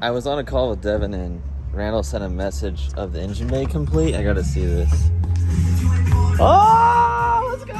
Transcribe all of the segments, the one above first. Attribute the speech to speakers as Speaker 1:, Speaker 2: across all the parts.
Speaker 1: I was on a call with Devin and Randall sent a message of the engine bay complete. I gotta see this. Oh, let's go!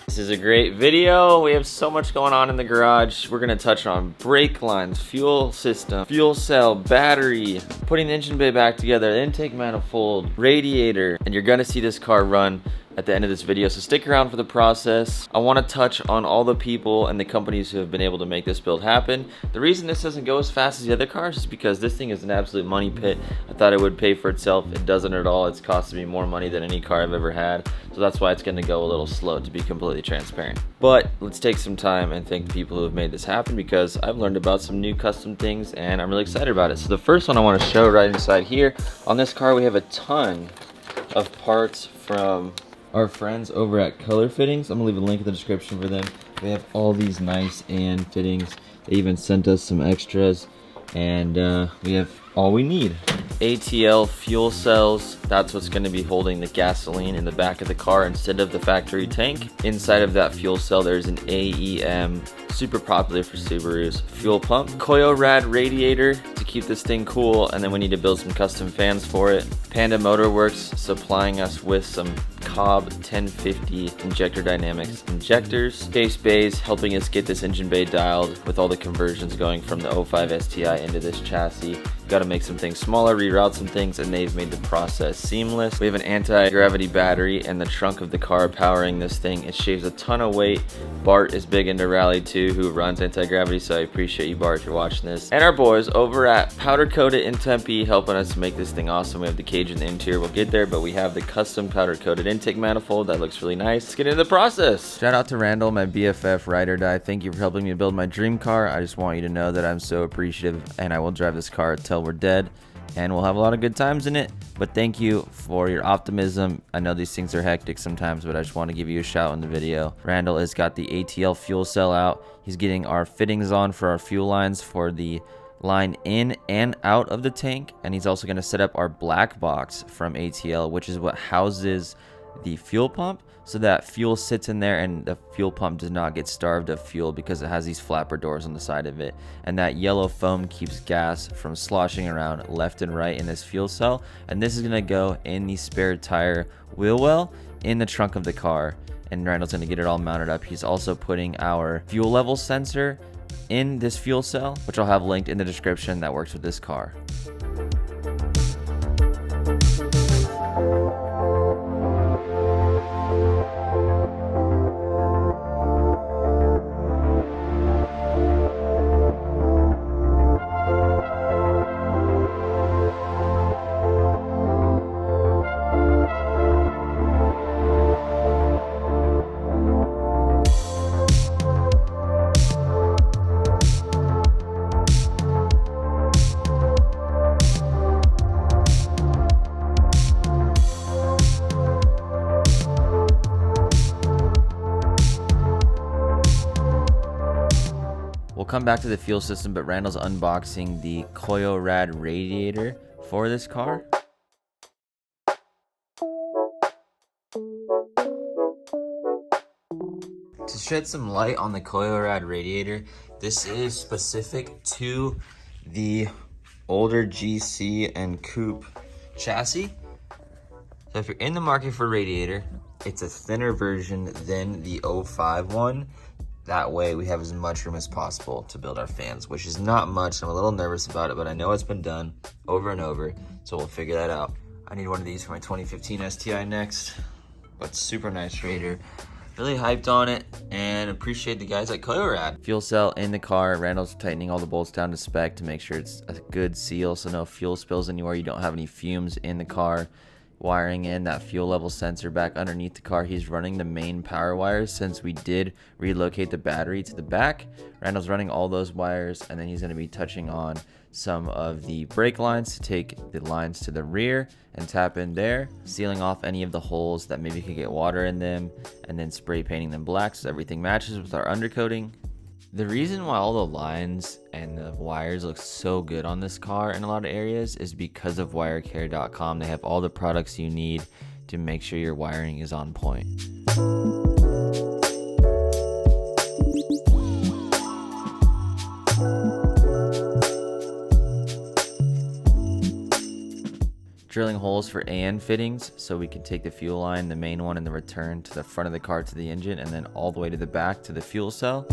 Speaker 1: This is a great video. We have so much going on in the garage. We're gonna touch on brake lines, fuel system, fuel cell, battery, putting the engine bay back together, the intake manifold, radiator, and you're gonna see this car run at the end of this video, so stick around for the process. I want to touch on all the people and the companies who have been able to make this build happen. The reason this doesn't go as fast as the other cars is because this thing is an absolute money pit. I thought it would pay for itself. It doesn't at all. It's costing me more money than any car I've ever had, so that's why it's going to go a little slow, to be completely transparent. But let's take some time and thank the people who have made this happen, because I've learned about some new custom things and I'm really excited about it. So the first one I want to show right inside here, on this car we have a ton of parts from our friends over at Color Fittings. I'm gonna leave a link in the description for them. They have all these nice and fittings. They even sent us some extras, and we have all we need. ATL fuel cells, that's what's going to be holding the gasoline in the back of the car instead of the factory tank. Inside of that fuel cell there's an AEM, super popular for Subarus, fuel pump. Rad radiator to keep this thing cool, and then we need to build some custom fans for it. Panda Motorworks supplying us with some Cobb 1050 injector dynamics injectors. Chase Bays helping us get this engine bay dialed with all the conversions going from the 05 STi into this chassis. Got to make some things smaller, reroute some things, and they've made the process seamless. We have an anti-gravity battery in the trunk of the car powering this thing. It shaves a ton of weight. Bart is big into Rally too, who runs anti-gravity, so I appreciate you, Bart, if you're watching this. And our boys over at Powercoat in Tempe helping us make this thing awesome. We have the cage in the interior, we'll get there, but we have the custom powder-coated intake manifold that looks really nice. Let's get into the process. Shout out to Randall, my BFF ride or die. Thank you for helping me build my dream car. I just want you to know that I'm so appreciative, and I will drive this car until we're dead, and we'll have a lot of good times in it. But thank you for your optimism. I know these things are hectic sometimes, but I just want to give you a shout in the video. Randall has got the ATL fuel cell out. He's getting our fittings on for our fuel lines for the line in and out of the tank, and he's also going to set up our black box from ATL, which is what houses the fuel pump, so that fuel sits in there and the fuel pump does not get starved of fuel because it has these flapper doors on the side of it, and that yellow foam keeps gas from sloshing around left and right in this fuel cell. And this is going to go in the spare tire wheel well in the trunk of the car, and Randall's going to get it all mounted up. He's also putting our fuel level sensor in this fuel cell, which I'll have linked in the description, that works with this car. We'll come back to the fuel system, but Randall's unboxing the Rad radiator for this car. To shed some light on the Rad radiator, this is specific to the older GC and Coupe chassis. So if you're in the market for a radiator, it's a thinner version than the 05 one. That way we have as much room as possible to build our fans, which is not much. I'm a little nervous about it, but I know it's been done over and over, so we'll figure that out. I need one of these for my 2015 STi next, but super nice radiator. Really hyped on it and appreciate the guys at Rad. Fuel cell in the car. Randall's tightening all the bolts down to spec to make sure it's a good seal so no fuel spills anywhere. You don't have any fumes in the car. Wiring in that fuel level sensor back underneath the car. He's running the main power wires since we did relocate the battery to the back. Randall's running all those wires, and then he's going to be touching on some of the brake lines to take the lines to the rear and tap in there, sealing off any of the holes that maybe could get water in them, and then spray painting them black so everything matches with our undercoating. The reason why all the lines and the wires look so good on this car in a lot of areas is because of wirecare.com. They have all the products you need to make sure your wiring is on point. Drilling holes for AN fittings so we can take the fuel line, the main one and the return, to the front of the car to the engine, and then all the way to the back to the fuel cell.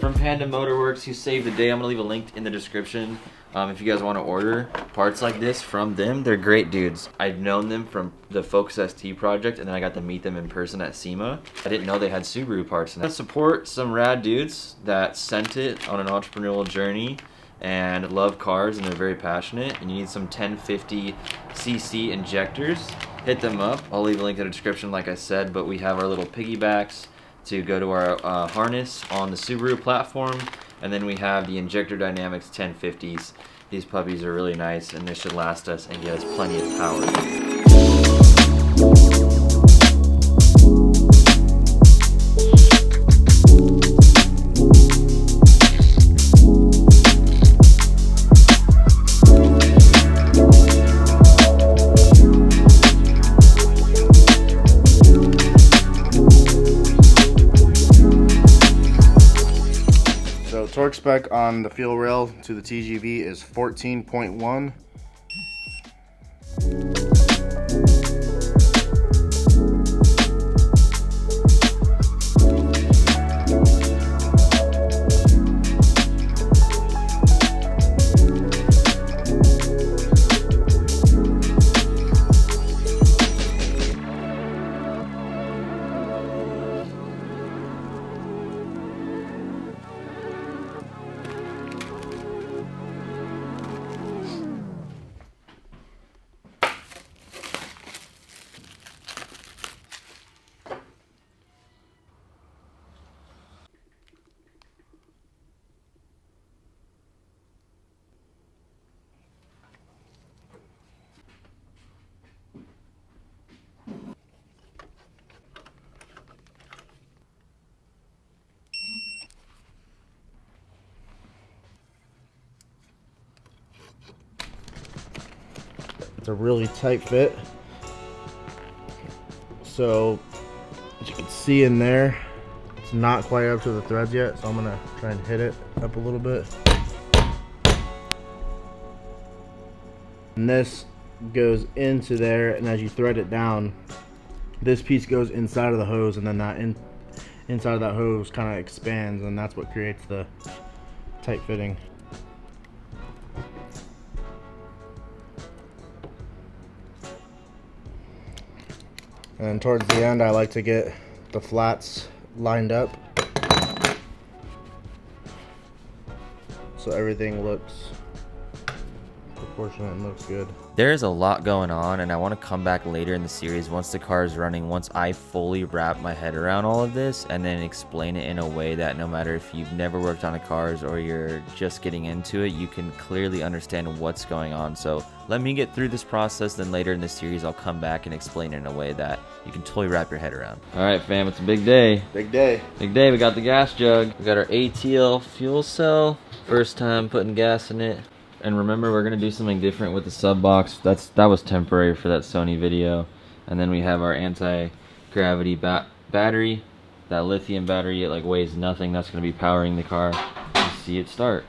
Speaker 1: From Panda Motorworks, who saved the day. I'm gonna leave a link in the description if you guys want to order parts like this from them. They're great dudes. I'd known them from the Focus ST project, and then I got to meet them in person at SEMA. I didn't know they had Subaru parts. And I support some rad dudes that sent it on an entrepreneurial journey and love cars, and they're very passionate. And you need some 1050cc injectors, hit them up. I'll leave a link in the description like I said, but we have our little piggybacks to go to our harness on the Subaru platform, and then we have the Injector Dynamics 1050s. These puppies are really nice, and they should last us and give us plenty of power.
Speaker 2: Torque spec on the fuel rail to the TGV is 14.1. It's a really tight fit. So as you can see in there, it's not quite up to the threads yet, so I'm gonna try and hit it up a little bit. And this goes into there, and as you thread it down, this piece goes inside of the hose, and then that inside of that hose kind of expands, and that's what creates the tight fitting. And then towards the end, I like to get the flats lined up so everything looks proportionate and looks good.
Speaker 1: There's a lot going on, and I want to come back later in the series once the car is running, once I fully wrap my head around all of this, and then explain it in a way that no matter if you've never worked on a cars or you're just getting into it, you can clearly understand what's going on. So let me get through this process, then later in the series I'll come back and explain it in a way that you can totally wrap your head around. All right, fam, it's a big day.
Speaker 2: Big day.
Speaker 1: Big day. We got the gas jug. We got our ATL fuel cell. First time putting gas in it. And remember, we're gonna do something different with the sub box. That was temporary for that Sony video. And then we have our anti-gravity battery, that lithium battery. It like weighs nothing. That's gonna be powering the car. You see it start.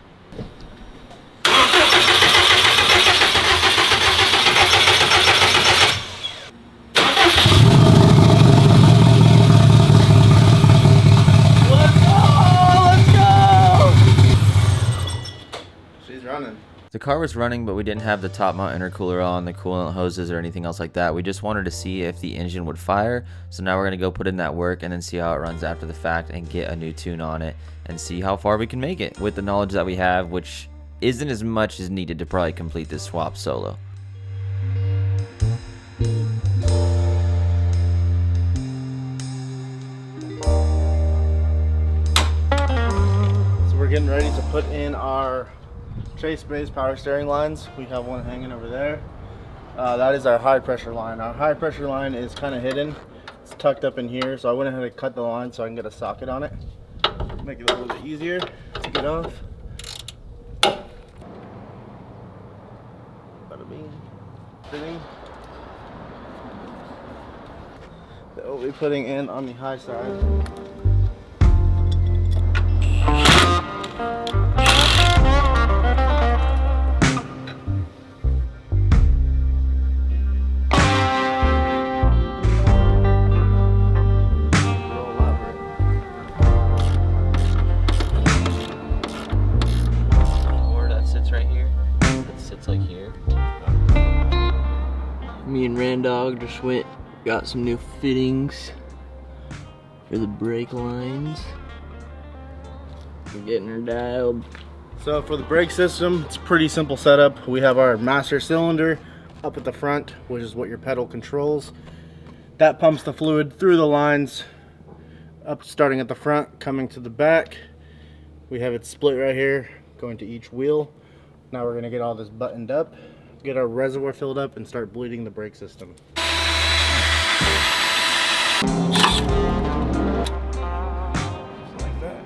Speaker 2: She's running.
Speaker 1: The car was running, but we didn't have the top mount intercooler on, the coolant hoses, or anything else like that. We just wanted to see if the engine would fire. So now we're going to go put in that work and then see how it runs after the fact and get a new tune on it and see how far we can make it with the knowledge that we have, which isn't as much as needed to probably complete this swap solo.
Speaker 2: So we're getting ready to put in our Chase base power steering lines. We have one hanging over there. That is our high pressure line. Our high pressure line is kind of hidden. It's tucked up in here, so I went ahead and cut the line so I can get a socket on it. Make it a little bit easier to get off. Bada bing. Fitting. That we'll be putting in on the high side.
Speaker 3: Me and Randog just got some new fittings for the brake lines. We're getting her dialed.
Speaker 2: So for the brake system, it's a pretty simple setup. We have our master cylinder up at the front, which is what your pedal controls. That pumps the fluid through the lines, up starting at the front, coming to the back. We have it split right here, going to each wheel. Now we're gonna get all this buttoned up, get our reservoir filled up, and start bleeding the brake system. Like that.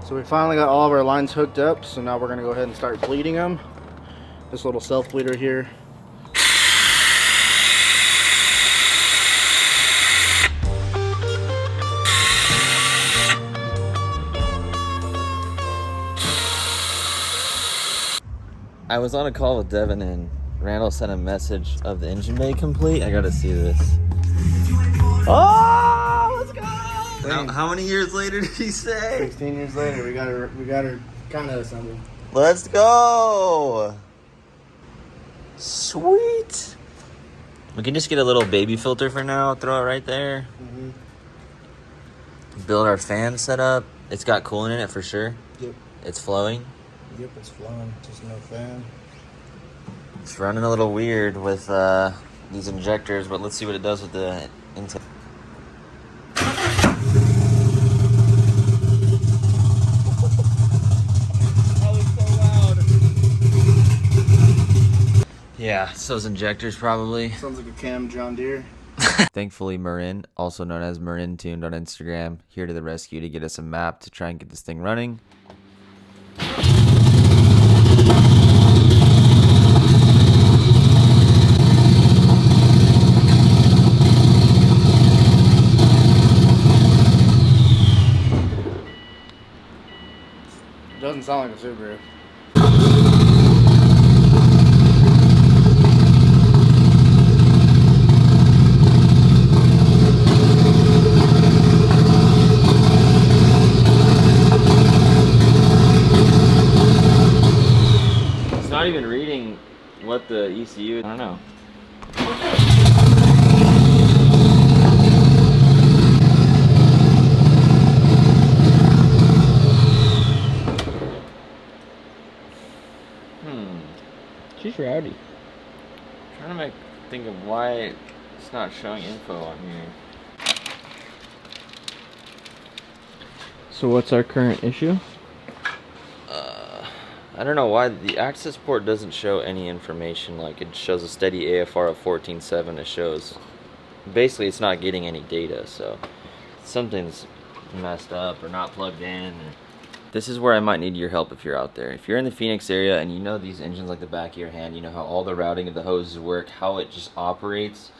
Speaker 2: So we finally got all of our lines hooked up, so now we're gonna go ahead and start bleeding them. This little self bleeder here.
Speaker 1: I was on a call with Devin and Randall sent a message of the engine bay complete. I gotta see this. Oh, let's go! How many years later did he say?
Speaker 2: 16 years later, we got her kind of assembled.
Speaker 1: Let's go! Sweet! We can just get a little baby filter for now, throw it right there. Build our fan setup. It's got coolant in it for sure.
Speaker 2: Yep.
Speaker 1: It's flowing.
Speaker 2: Yep, it's flowing, just no fan.
Speaker 1: It's running a little weird with these injectors, but let's see what it does with the intake. Yeah, it's those injectors probably.
Speaker 2: Sounds like a Cam John Deere.
Speaker 1: Thankfully, Marin, also known as Marin Tuned on Instagram, here to the rescue to get us a map to try and get this thing running.
Speaker 2: It doesn't sound like a Subaru.
Speaker 1: It's not even reading what the ECU, I don't know.
Speaker 3: She's rowdy.
Speaker 1: I'm trying to think of why it's not showing info on here.
Speaker 3: So what's our current issue?
Speaker 1: I don't know why the access port doesn't show any information. Like, it shows a steady AFR of 14.7. It shows basically it's not getting any data, so something's messed up or not plugged in. This is where I might need your help if you're out there. If you're in the Phoenix area and you know these engines like the back of your hand, you know how all the routing of the hoses work, how it just operates.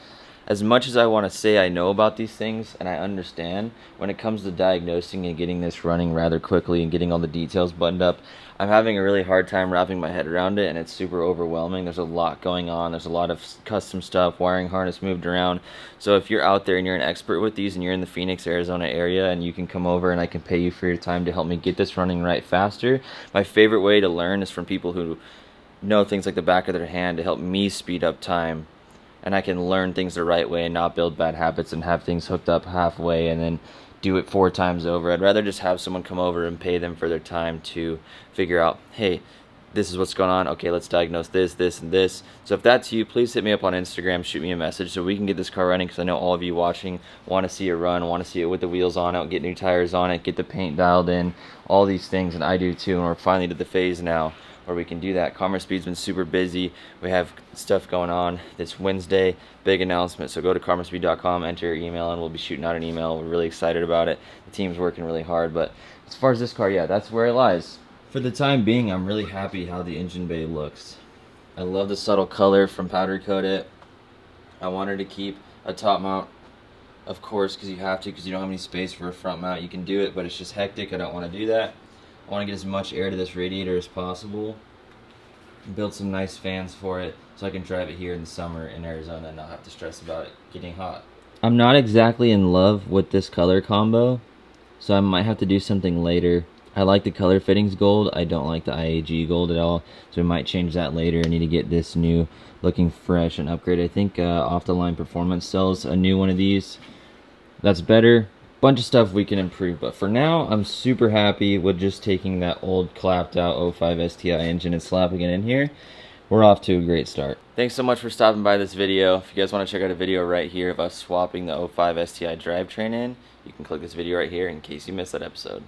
Speaker 1: as much as I want to say I know about these things and I understand, when it comes to diagnosing and getting this running rather quickly and getting all the details buttoned up, I'm having a really hard time wrapping my head around it, and it's super overwhelming. There's a lot going on. There's a lot of custom stuff, wiring harness moved around. So if you're out there and you're an expert with these and you're in the Phoenix, Arizona area, and you can come over and I can pay you for your time to help me get this running right faster. My favorite way to learn is from people who know things like the back of their hand to help me speed up time, and I can learn things the right way and not build bad habits and have things hooked up halfway and then do it 4 times over. I'd rather just have someone come over and pay them for their time to figure out, hey, this is what's going on. Okay, let's diagnose this, this, and this. So if that's you, please hit me up on Instagram, shoot me a message so we can get this car running, because I know all of you watching want to see it run, want to see it with the wheels on it, get new tires on it, get the paint dialed in, all these things, and I do too, and we're finally to the phase now where we can do that. Commerce Speed's been super busy. We have stuff going on this Wednesday, big announcement. So go to commercespeed.com, enter your email, and we'll be shooting out an email. We're really excited about it. The team's working really hard, but as far as this car, yeah, that's where it lies. For the time being, I'm really happy how the engine bay looks. I love the subtle color from Powdercoat it. I wanted to keep a top mount, of course, because you have to, because you don't have any space for a front mount. You can do it, but it's just hectic. I don't want to do that. I want to get as much air to this radiator as possible, build some nice fans for it so I can drive it here in the summer in Arizona and not have to stress about it getting hot. I'm not exactly in love with this color combo, so I might have to do something later. I like the color fittings gold. I don't like the IAG gold at all, so we might change that later. I need to get this new looking fresh and upgrade. I think Off the Line Performance sells a new one of these that's better. Bunch of stuff we can improve, but for now I'm super happy with just taking that old clapped out 05 STi engine and slapping it in here. We're off to a great start. Thanks so much for stopping by this video. If you guys want to check out a video right here of us swapping the 05 STi drivetrain in, you can click this video right here in case you missed that episode.